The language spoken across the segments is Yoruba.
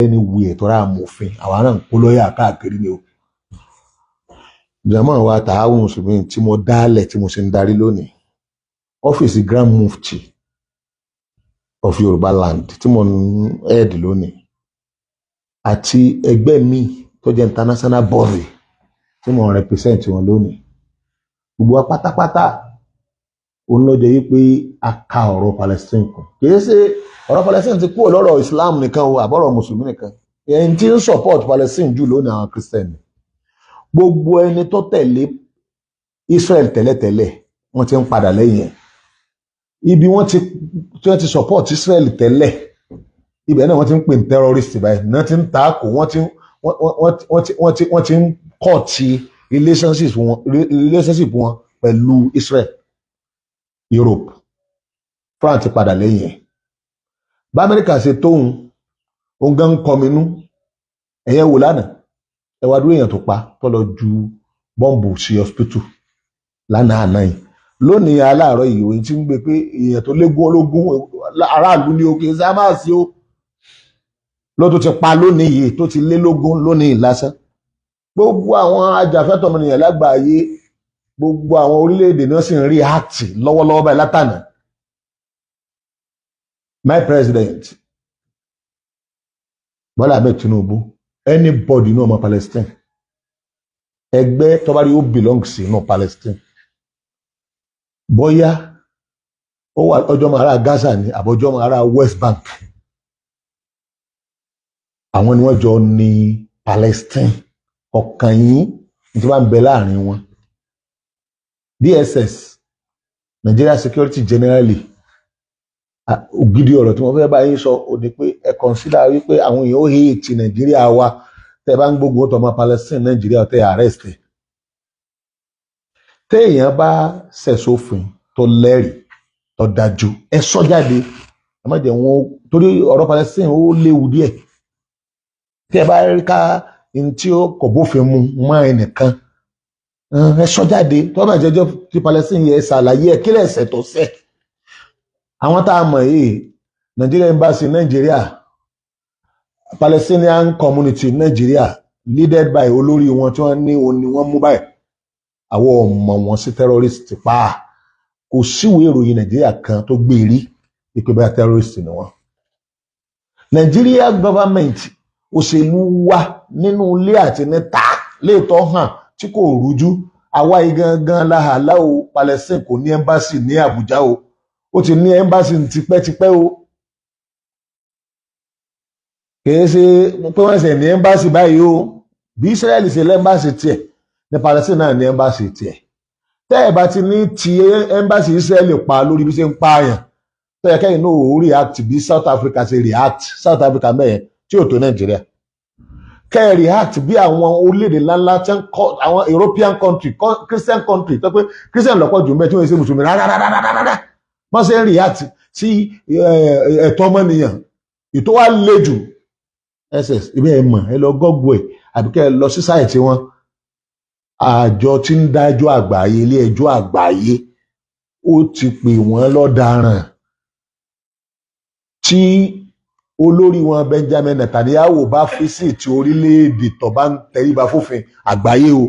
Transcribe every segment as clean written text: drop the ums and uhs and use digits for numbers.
ẹni wu ẹ̀tọ́ ra amòfin àwọn náà ń kó lọ́ọ̀yà káàkiri ni o. Jàmáà wa Tààwùn Mùsùlùmí tí mo dálẹ̀ tí mo sì ń darí lónìí, ọ́fíìsì Grand Mufti of Yorùbá land tí mo ń head lónìí àti ẹgbẹ́ mi tó jẹ́ international body tí mo ń represent wọn lónìí, gbogbo wa pátápátá òun ló jẹ́ wípé a ka ọ̀rọ̀ Palestine kù. Kìí ṣe ọ̀rọ̀ Palestine ti kúrò lọ́rọ̀ Islam nìkan o àbọ̀rọ̀ Mùsùlùmí nìkan. Ẹni tí ń support Palestine jù lónìí àwọn Christian. Gbogbo ẹni tó tẹ̀lé Israel tẹ́lẹ̀tẹ́lẹ̀ wọ́n ti ń padà lẹ́yìn ẹ̀. Ibi wọ́n ti support Israel tẹ́lẹ̀, ibẹ̀ náà wọ́n ti ń pè ní terrorist báyìí, náà ti ń takò, wọ́n ti ń cut relationship wọn pẹ̀lú Israel. Europe, France ti padà lẹ́yìn ẹ̀. Bá Amẹ́ríkà ṣe tóun, òun gan ń kọminú. Ẹ̀yẹ wò lánàá, ẹ wá dúró èèyàn tó pa tó lọ ju bọ́ǹbù sí hospital lánàá àná yìí. Lónìí aláàárọ̀ yìí òun ti ń gbé pé èèyàn tó légún ológun aráàlú ní òkè sámáàsì ó ló tó ti pa lónìí yìí tó ti lé lógún lónìí lásán. Gbogbo àwọn ajàfẹ́tọ̀ọ́ ọmọnìyàn lágbàáyé, gbogbo àwọn orílẹ̀-èdè náà sì ń react lọ́wọ́lọ́wọ́ báyìí látànà. My president Bọ́lá Ahmed Tinubu, anybody ní ọmọ Palestine, ẹgbẹ́ tó bá rí ó belong sí inú Palestine, bóyá ó wà ọjọ́ ọmọ ará Gaza ní àbọ̀jọ́ ọmọ ará West Bank, àwọn ni wọ́n jọ ní Palestine. Ọ̀kan yín tí wọ́n ń bẹ láàrin wọn. DSS, Nigeria Security Generally, ògidì ọ̀rọ̀ tí wọ́n fẹ́ bá yín sọ ò ní pé ẹ consider wípé àwọn èèyàn ó hate Nàìjíríà wa tẹ́ bá ń gbógun tó ọmọ Palestine Nàìjíríà tẹ́ arrest. Téèyàn bá ṣẹ̀sófin tó lẹ́rìí tó dájú, ẹ sọ jáde. Ẹ má jẹ́ wọn torí ọ̀rọ̀ Palestine ó léwu díẹ̀. Tẹ́ bá rí ká ní tí ó kò bófin mu mọ́ ẹnìkan, ẹ sọ jáde. Tó bá jẹ́jọ́ tí Palestine yẹ ṣàlàyé ẹ kílẹ̀ ẹ̀ṣẹ̀ tó ṣẹ̀. Àwọn tá a mọ̀ yìí, Nigeria Embassy Nigeria, Palestinian Community Nigeria, leaded by olórí wọn tí wọ́n ní òun ni wọ́n mú báyìí. Àwọn ọmọ wọn sí terrorist pa. Kò síwèé ìròyìn Nigeria kan tó gbé rí ìpè bá terrorist ni wọ́n. Nigeria government òṣèlú wà nínú ilé àti níta léètọ́ hàn tí kò rújú. Àwa igangan láhàlá o, Palestine kò ní embassy ní Abuja o, ó ti ní embassy tipẹ́tipẹ́ o. Kìí ṣe pé wọ́n ṣe ní embassy báyìí o. Bí Israel ṣe lẹ́mbàsì tiẹ̀ ní Palestine náà ní embassy tiẹ̀. Tẹ́ ẹ̀ bá ti ní ti embassy Israel pa lórí bí ṣe ń pààyàn, tó yẹ kẹ́yìn náà ó react bí South Africa ṣe react. South Africa mẹ́yẹn tí ò tó Nàìjíríà. Kẹ́ ẹ̀ react bí àwọn orílẹ̀-èdè ńláńlá tí àwọn European country, Christian country tó pé Christian lọ́pọ̀ jù mẹ́ tí wọ́n ṣe Mùsùlùmí rárá. Wọ́n ṣe ń react sí ẹ̀tọ́ ọmọnìyàn. Ìtọ́ wa le jù SS ibẹ̀ ẹ̀ mọ̀ ẹ lọ gọ́gùn ẹ̀ àbí kẹ́ ẹ lọ sí sáìtì wọn. Àjọ tí ń dájọ́ àgbáyé, ilé ẹjọ́ àgbáyé, ó ti pè wọ́n lọ́daràn. Tí olórí wọn Benjamin Netanyahu bá físìtì orílẹ̀-èdè tó bá ń tẹríba fófin àgbáyé o,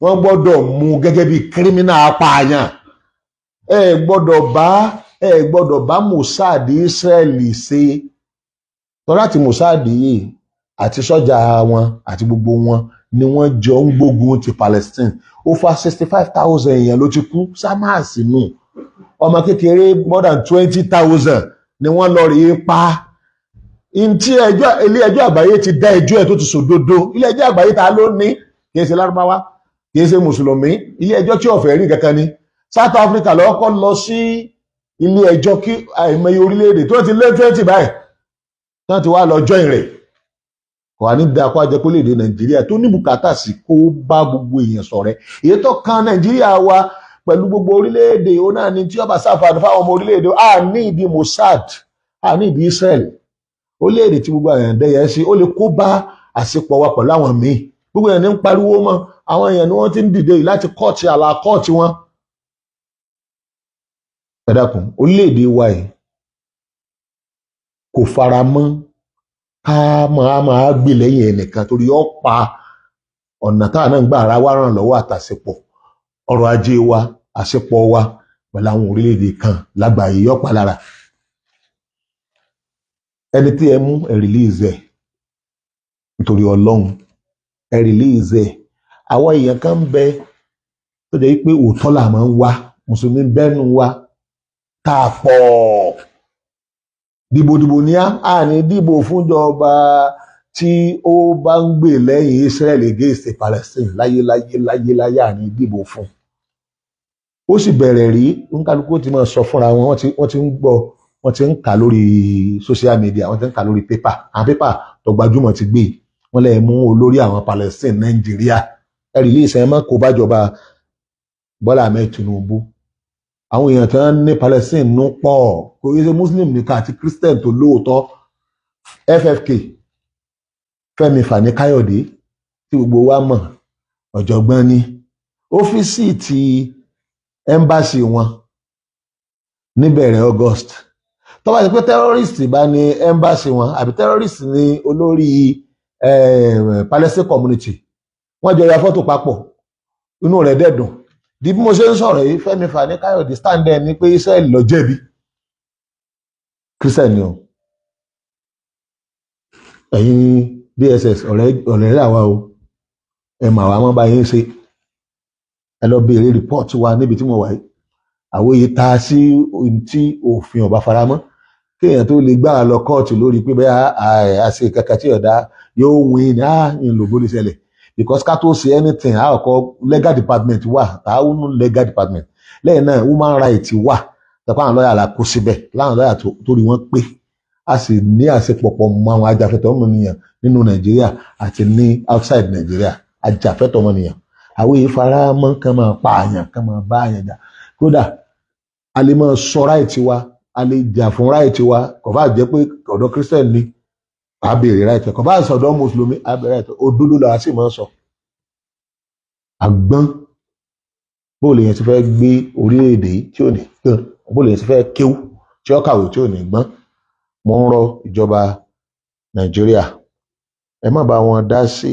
wọ́n gbọ́dọ̀ mú gẹ́gẹ́ bí kírímínà apààyàn. Ẹ gbọ́dọ̀ bá Mossad Israeli ṣe. Tọ́lá ti Mossad yìí àti sọ́jà wọn àti gbogbo wọn ni wọ́n jọ ń gbógun ti Palestine. Over 65,000 èèyàn ló ti kú. Sámàsì nù. Ọmọ kékeré more than 20,000 ni wọ́n lọ rí pa. Ntí ilé ẹjọ́ àgbáyé ti dá ẹjọ́ ẹ̀ tó ti sòdodo. Ilé ẹjọ́ àgbáyé ta ló ní? Kìí ṣe Lárúbáwá, kìí ṣe Mùsùlùmí. Ilé ẹjọ́ tí ọ̀fẹ́ rí kankan ni. South Africa lọ́kọ́ lọ sí ilé ẹjọ́ kí àìmọye orílẹ̀-èdè tó ti lé 20 báyìí. Tán ti wá lọ join rẹ̀. Kò wá ní dákọ́ ajẹ́kó lè dé Nàìjíríà tó ní bùkátà sí kó bá gbogbo èèyàn ṣọ̀rẹ́. Èyí tó kan Nàìjíríà wa pẹ̀lú gbogbo orílẹ̀-èdè ó náà ní tí ọba sáfàdé fáwọn ọmọ orílẹ̀-èdè a ní ìdí Mossad, a ní ìdí Israel. Orílẹ̀-èdè tí gbogbo èèyàn dẹ́yẹ sí ó lè kó bá àṣepọ̀ wa pẹ̀lú àwọn míì. Gbogbo èèyàn ní ń pariwo mọ́ àwọn èèyàn ni wọ́n ti ń dìde láti kọ́ọ̀tì àlàkọ́ọ̀tì wọn. Ẹ dákun, orílẹ̀-èdè wa yìí kò fara mọ́ ká máa gbé lẹ́yìn ẹnìkan torí ó pa ọ̀nà táwọn náà ń gbà ara wa ràn lọ́wọ́ àtàṣepọ̀ ọrọ̀ ajé wa àṣepọ̀ wa pẹ̀lú àwọn orílẹ̀-èdè kan lágbàáyé yóò pa lára. ẹni tí ẹ mú ẹ rìlíìsì ẹ nítorí Ọlọ́run ẹ rìlíìsì ẹ. àwọn èèyàn kan ń bẹ tó jẹ́ pé òótọ́ là máa ń wá mùsùlùmí bẹ́nu wa tá a pọ̀ dìbòdìbò ní àní dìbò fúnjọba tí ó bá ń gbè lẹ́yìn Israel against Palestine láyé àní dìbò fún. ó sì bẹ̀rẹ̀ rí nkálukú ti máa sọ fúnra wọn wọ́n ti ń gbọ́ wọ́n ti ń kà lórí social media wọ́n ti ń kà lórí pépà àwọn pépà tó gbajúmọ̀ ti gbé wọ́n lè mú olórí àwọn Palestine Nàìjíríà ẹ̀rí ilé ìsẹ̀yìn mọ́ kó bájọba Bọ́lá Ahmed Tinubu. àwọn èèyàn tí wọ́n ní Palestine nú pọ̀ kò yẹ ṣe Muslim nìkan àti Christian tó lóòótọ́. FFK Fẹ́mi Fani Káyọ̀dé tí gbogbo wa mọ̀ ọ̀jọ̀gbọ́n ní ọ́fíìsì ti ẹ́mbáṣì wọn níbẹ̀rẹ̀ August tó bá ti pé terrorist bá ní ẹ́mbáṣì wọn àbí terrorist ní olórí Palestine community wọ́n jọ ya fọ́tò papọ̀ inú rẹ̀ dẹ̀dùn di bí mo ṣe ń sọ̀rọ̀ yìí Fẹ́mi Fani Káyọ̀dé stand ẹ̀ ní pé Israel ló jẹ̀bi Christian ni o ẹ̀yin DSS ọ̀rẹ́ àwa o ẹ mà wá mọ́ bá yín ṣe ẹ lọ béèrè report wa níbi tí mo wà yìí àwọn èyí ta sí tí òfin ọba faramọ́ kéèyàn tó lè gbà lọ kóòtù lórí pé bẹ́ẹ̀ àṣe kankan tí ọ̀dà yóò win ní ìlògbó lè ṣẹlẹ̀ because ká tó ṣe anything àkọ́kọ́ legal department wà táwọn legal department lẹ́yìn náà human rights wà tọ́pọ̀ àwọn lọ́yà la kó síbẹ̀ láwọn lọ́yà tó rí wọ́n pé a sì ní àṣepọ̀ pọ̀ mọ́ àwọn ajàfẹ́tọ̀ ọmọnìyàn nínú Nàìjíríà àti ní outside Nàìjíríà ajàfẹ́tọ̀ ọmọnìyàn àwọn èyí fara mọ́ kán máa pa àyàn kán máa bá àyàn jà kódà a lè máa sọ ráìtì wa a lè jà fún ráìtì wa kò bá jẹ́ pé ọ̀dọ̀ Christian ni a béèrè ráìtì kò bá sọ̀dọ̀ mùsùlùmí a béèrè ráìtì òdodo làwa sì máa ń sọ. àgbọn bóòlù yẹn ti fẹ́ gbé orílẹ̀-èdè tí ò ní gbọ́n bóòlù yẹn ti fẹ́ kéwú tí ó kàwé tí ò ní gbọ́n. mo ń rọ ìjọba Nàìjíríà ẹ má bá wọn dá sí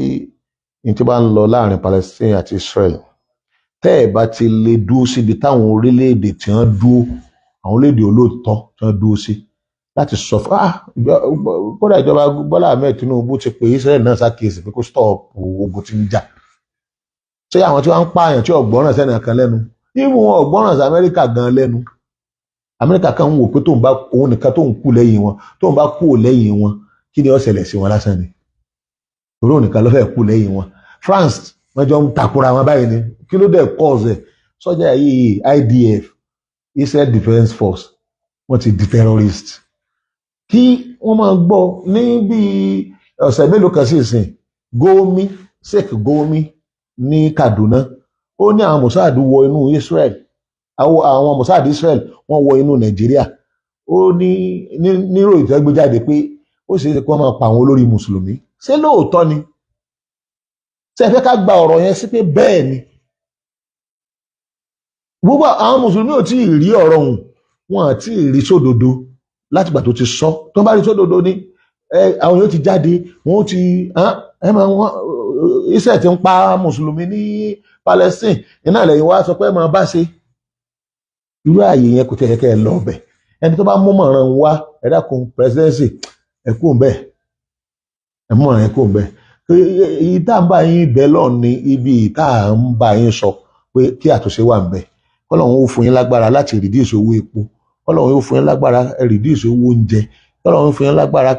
ní tí bá ń lọ láàrin Palestine àti Israel tẹ́ ẹ̀ bá ti lè dúró síbi táwọn orílẹ̀-èdè tí wọ́n dúró àwọn orílẹ̀-èdè olóòótọ́ tí wọ́n dúró sí láti sọ fún kódà ìjọba Bọ́lá Ahmed Tinubu ti pè Israel náà ṣàkíyèsí pé kó stop ogun tí ń jà ṣé àwọn tí wọ́n ń pààyàn tí ọ̀gbọ́ràn sẹ́nì kan lẹ́nu irú wọn ọ̀gbọ́ràn sí Amẹ́ríkà gan lẹ́nu Amẹ́ríkà kan ń wò pé tóun bá òun nìkan tóun kú lẹ́yìn wọn tóun bá kú lẹ́yìn wọn kí ni ó ṣẹlẹ̀ sí wọn lásán ni òun nìkan ló fẹ́ kú lẹ́yìn wọn France wọ́n jọ ń takura wọn báyìí ni kí ló dẹ̀ cause sọ́jà yìí IDF Israel Defence Force wọ́n ti di terrorist kí wọ́n máa gbọ́ ní bíi ọ̀sẹ̀ mélòó kan sí ìsìn Sheikh Gumi ní Kaduna ó ní àwọn Mossad wọ inú Israel àwọn Mossad Israel wọ́n wọ inú Nàìjíríà ó ní níròyìn tó gbé jáde pé ó ṣeé ṣe kí wọ́n máa pa àwọn olórí mùsùlùmí ṣé lóòótọ́ ni ṣé ẹ fẹ́ ká gba ọ̀rọ̀ yẹn sí pé bẹ́ẹ̀ ni gbogbo àwọn mùsùlùmí ò tí ì rí ọ̀rọ̀ ọ̀hún wọn àti rí sódodo látìgbà tó ti sọ tó bá rí sódodo ní àwọn yóò ti jáde wọn ó ti Israel ti ń pa mùsùlùmí ní Palestine iná lẹ́yìn wá sọ pé máa bá ṣe irú ààyè yẹn kò tẹ̀ kẹ́ ẹ lọ ọbẹ̀ ẹni tó bá mú mọ̀ràn wá ẹ dákun presidency ẹ kú ń bẹ́ẹ̀ ẹ mú mọ̀ràn ẹ kú ń bẹ́ẹ̀ ìta ń bá yín bẹ́ẹ̀ lọ ní ibi ìta ń bá yín sọ pé kí àtúnṣe wà ń bẹ́ẹ̀ kọ́lọ́hún ó fún yín lágbára láti reduce owó epo kọ́lọ́hún ó fún yín lágbára reduce owó oúnjẹ kọ́lọ́hún ó fún yín lágbára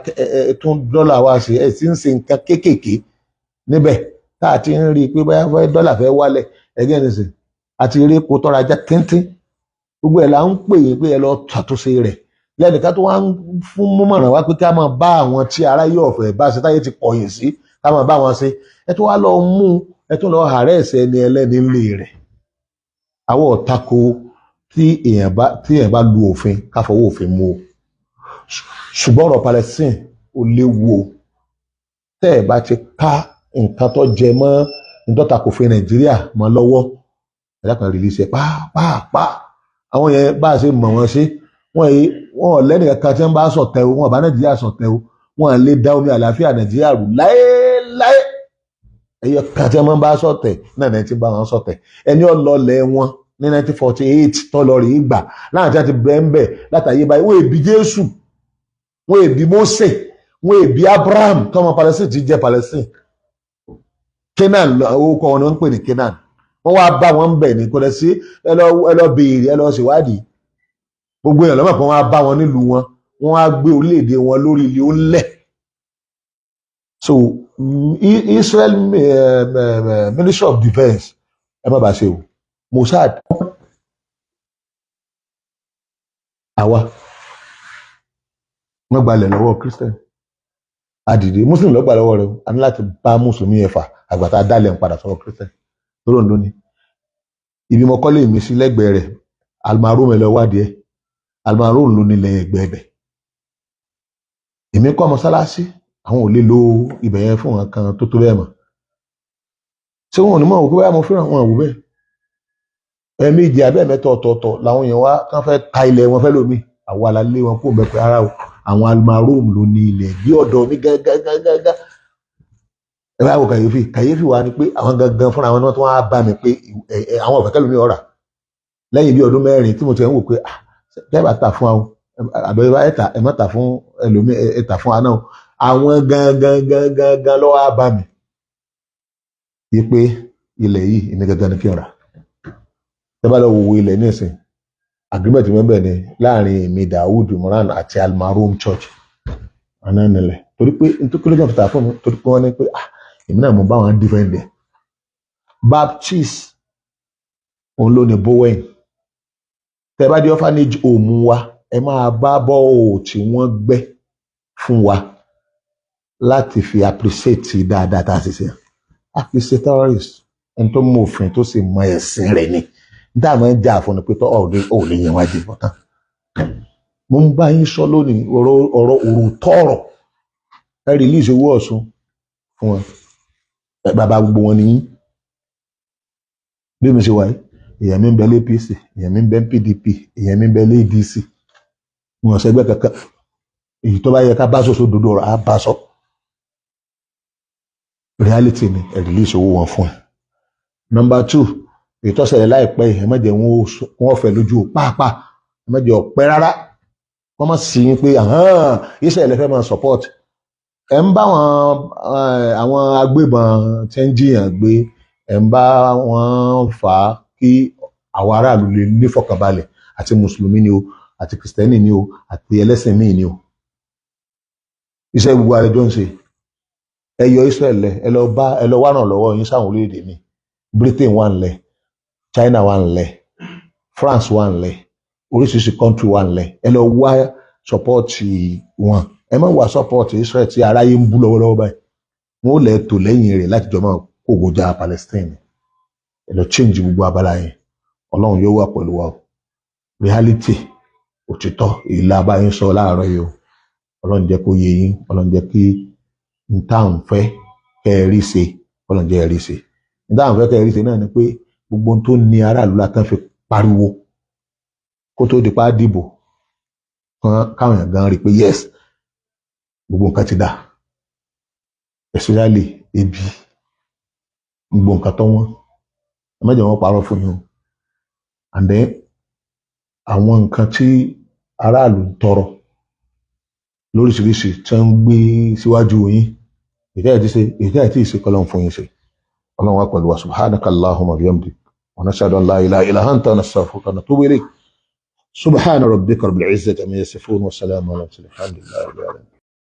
tún dọ́là wá sí ẹ̀ tí ń ṣe nǹkan kéékèèké níbẹ̀ tá a ti ń rí i pé báyà fẹ́ dọ́là fẹ́ wálẹ̀ ẹgẹ́ ní sìn àti rí epo tọ́ra já tíntín gbogbo ẹ̀ là ń pè é pé ẹ lọ ṣàtúnṣe rẹ̀ lẹ́nìkan tó wá ń fún mọ̀ràn wá pé ká máa bá àwọn tí aráyé ọ̀fẹ́ bá ṣe táyé ti pọ̀yìn sí ká máa bá wọn ṣe ẹ tó wá lọ mú ẹ tó lọ àárẹ̀ ẹ̀sẹ̀ ẹni ẹlẹ́ni ńlẹ̀ rẹ̀ àwọn ọ̀tako tí èèyàn bá lu òfin ká fọwọ́ òfin mú o ṣùgbọ́n ọ̀rọ̀ Palestine ò léwu o tẹ́ ẹ̀ bá ti ká nǹkan tó jẹ mọ́ ìdọ́ta kò fi Nàìjíríà mọ́ lọ́wọ́ ẹ̀dá kan rìlíṣẹ̀ pàápàá àwọn yẹn bá a ṣe mọ̀ wọ́n ṣe wọ́n lẹ́nu kankan tí wọ́n bá sọ̀tẹ̀ o wọ́n bá Nàìjíríà sọ̀tẹ̀ o wọn lè dá omi àlàáfíà Nàìjíríà rú láéláé. ẹyọ kan tí wọn bá ṣọ̀tẹ̀ náà ní ti bá wọn ṣọ̀tẹ̀. ẹni ọlọlẹ wọn ní 1948 tọlọrì ìgbà láwọn tí wọn ti bẹ ń bẹ látàyè báyìí wọn èbí Jésù, wọn èbí Mósè, wọn èbí Abraham tọmọ Palestine ti jẹ Palestine. Canaan orúkọ wọn ni wọn ń pè ní Canaan. wọn wá bá wọn bẹ ní kọlẹ sí ẹ lọ béèrè ẹ lọ ṣèwádìí. gbogbo èèyàn lọ́mọ̀ pé wọ́n á bá wọn nílùú wọn, wọ́n á gbé orílẹ̀-èdè wọn lórí ilé ó lẹ̀. So Israel Ministry of Defence ẹ má bàa ṣe o, Mossad àwa wọ́n gbalẹ̀ lọ́wọ́ Christian àdìdì Muslim ló gbà lọ́wọ́ rẹ̀ a ní láti bá Mùsùlùmí ẹ̀fà àgbàtà dálẹ̀ ń padà sọ́wọ́ Christian lóró ń lónìí. ibi mọ́kọ́lé mi sí lẹ́gbẹ̀ẹ́ rẹ̀ Almarum ẹ̀ lọ wádìí ẹ̀. Almarum ló nílẹ̀ ẹgbẹ́ ẹbẹ̀. èmi kọ́ mọ́sálásí àwọn ò lè lo ibẹ̀ yẹn fún wọn kan tó bẹ́ẹ̀ mọ̀. ṣé wọn ò ní mọ̀ wò pé báyà mo fẹ́ràn wọn àwò bẹ́ẹ̀. ẹ̀ẹ̀mejì abẹ́ mẹ́ta ọ̀tọ̀ọ̀tọ̀ làwọn èèyàn wá kán fẹ́ ta ilẹ̀ wọn fẹ́ lómi àwa la lé wọn kó bẹ̀ pé ara o àwọn Almarum ló ní ilẹ̀ bí ọ̀dọ̀ mi gágágágá. ẹ bá wo kàyéfì wa ni pé àwọn gangan fúnra wọn tó wá bá mi pé àwọn ọ̀fẹ́ kẹ́lómi ọ̀rà lẹ́yìn bí ọdún 4 tí mo ti ń wò pé tẹ́ẹ̀bà tà fún àwọn àbẹ̀wò ẹ má tà fún ẹlòmíì ẹ tà fún àná àwọn gangan lọ́wọ́ á bá mi yí pé ilẹ̀ yìí ìní gangan ni kí n rà. tẹ́ẹ̀bà lọ wo ilẹ̀ nísìn agreement mẹ́bẹ̀ ni láàrin èmi Dawood Moran àti Almarum Church àná nílẹ̀ torí pé nítorí kí ló jẹ́ fìtà fún mi torí pé wọ́n ní pé èmi náà mo bá wọn defend ẹ̀. Baptist òun ló ní Bowen tẹ́ bá dé orphanage home wa ẹ máa bá bọ́ọ̀ tí wọ́n gbẹ́ fún wa láti fi appreciate dáadáa tá a ṣe ṣe. a kì í ṣe terrorist ẹni tó mọ òfin tó sì mọ ẹ̀sìn rẹ̀ ni dáàmú ẹ̀ jà fún ni pé ọ̀ lè yẹn wá dé bọ́tán. mo ń bá yín sọ lónìí ọ̀rọ̀ tọ̀rọ̀ ẹ release owó Ọ̀ṣun fún wọn bàbá gbogbo wọn nìyí bí mi ṣe wáyé èèyàn mi ń bẹ l'APC èèyàn mi ń bẹ PDP èèyàn mi ń bẹ l'ADC wọn ṣẹgbẹ́ kankan èyí tó bá yẹ ká bá ṣoṣo dodo ọ̀rọ̀ á bá sọ reality ni ẹ release owó wọn fún ẹ. Number 2 èyí tó ṣẹlẹ̀ láìpẹ́ yìí ẹ má jẹ́ wọn fẹ́ lójú pàápàá ẹ má jẹ́ ọ̀pẹ́ rárá wọ́n má sì ń pé Israel fẹ́ máa support ẹ ń bá àwọn agbébọn tí ń jiyàn gbé ẹ ń bá wọn fà á kí àwọn aráàlú lè nífọ̀kànbalẹ̀ àti mùsùlùmí ni o àti kìrìsìtẹ́nì ni o àti ẹlẹ́sìn míì ni o. iṣẹ́ gbogbo àrẹjọ ń ṣe ẹ yọ Israel lẹ ẹ lọ wá ràn lọ́wọ́ yín sáwọn orílẹ̀-èdè mi. Britain wà ńlẹ̀, China wà ńlẹ̀, France wà ńlẹ̀, oríṣiríṣi country wà ńlẹ̀ ẹ lọ wá support wọn ẹ má wá support Israel tí aráyé ń bú lọ́wọ́lọ́wọ́ báyìí wọn ò lè tò lẹ́yìn rẹ̀ láti jọ máa kó gbòjà Palestine ẹ lọ change gbogbo abala yẹn Ọlọ́run yóò wà pẹ̀lú wa o. Reality òtítọ́ ìlà abáyín sọ láàárọ̀ yìí o Ọlọ́run jẹ́ kó yé yín Ọlọ́run jẹ́ kí n táwọn fẹ́ kẹ́ ẹ rí ṣe Ọlọ́run jẹ́ ẹ rí ṣe n táwọn fẹ́ kẹ́ ẹ rí ṣe náà ni pé gbogbo ohun tó ní aráàlú látàn fi pariwo kó tó di pa dìbò káwọn èèyàn gan rí pé yes gbogbo nǹkan ti dà especially ebi gbogbo nǹkan tó wọ́n ẹ má jẹ́ wọ́n parọ́ fún yín o and then àwọn nǹkan tí aráàlú ń tọrọ lóríṣiríṣi tí wọ́n ń gbé síwájú yín èyí àti ìṣe kọ́lọ́n fún yín ṣe Ọlọ́run wà pẹ̀lú wa subhanaka Allahumma bihamdik wa nashhadu an la ilaha illa anta nastaghfiruka wa natubu ilayk subhana rabbika rabbil izzati amma yasifun wa salamun ala al mursalin alhamdulillahi rabbil alamin.